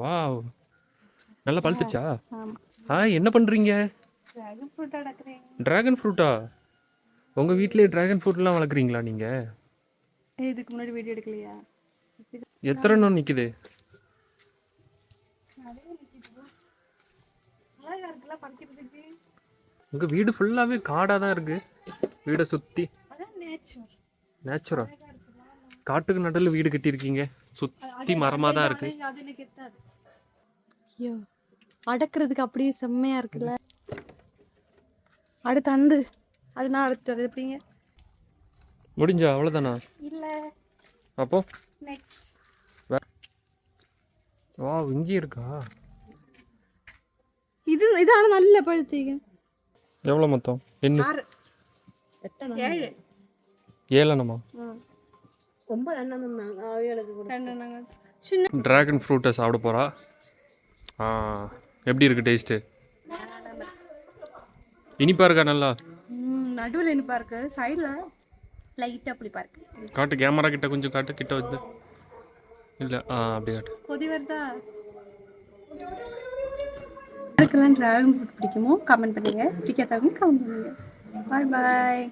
Wow! நல்லா பழுத்துச்சா? ஆமா. என்ன பண்றீங்க? டிராகன் ஃப்ரூட் அடக்குறேன். டிராகன் ஃப்ரூட்டா? உங்க வீட்லயே டிராகன் ஃப்ரூட்லாம் வளர்க்குறீங்களா நீங்க? இதுக்கு முன்னாடி வீடியோ எடுக்கலையா? எத்தனை எண்ணம் நிக்குது? நிறைய நிக்குது. அழகா இருக்குல்ல பறிக்கிறதுக்கு. உங்க வீடு ஃபுல்லாவே காடா தான் இருக்கு. வீடை சுத்தி அதான் நேச்சர். நேச்சுரா. அழகா இருக்குல்ல. காட்டுக்கு நடுவில் வீடு கட்டியிருக்கீங்க. சுத்தி மரமா தான் இருக்கு. அது எனக்கு எத்தாது. ஐயோ, அடக்கிறதுக்கு அப்படியே செம்மையா இருக்குல்ல. அடுத்து அந்த அது நான் அடுத்து எப்படிங்க? முடிஞ்சா அவ்வளவுதானா? இல்ல, அப்போ நெக்ஸ்ட். வாவ், இங்கே இருக்கா? இதான நல்ல பழுத்தீங்க. எவ்வளோ மொத்தம்? என்ன? 6 7 ஏழனமா? 9 எண்ணம் சொன்னாங்க. 7க்கு கூட 2 எண்ணங்க. சின்ன டிராகன் ஃப்ரூட்டை சாப்பிட போறா. எப்படி இருக்கு டேஸ்ட்டு? இனிப்பா இருக்கா நல்லா? நடுவில் இனிப்பா இருக்கு, சைடுல லைட்டா அப்படி பாருக்கு. காட்டு, கேமரா கிட்ட கொஞ்சம் காட்டு, கிட்ட வந்து. இல்லை, அப்படியே காட்டு. கொதி வருதா? யாருக்கெல்லாம் டிராகன் ஃப்ரூட் பிடிக்குமோ கமெண்ட் பண்ணுங்க, பிடிக்காதவங்க கமெண்ட் பண்ணுங்க. பாய் பாய்.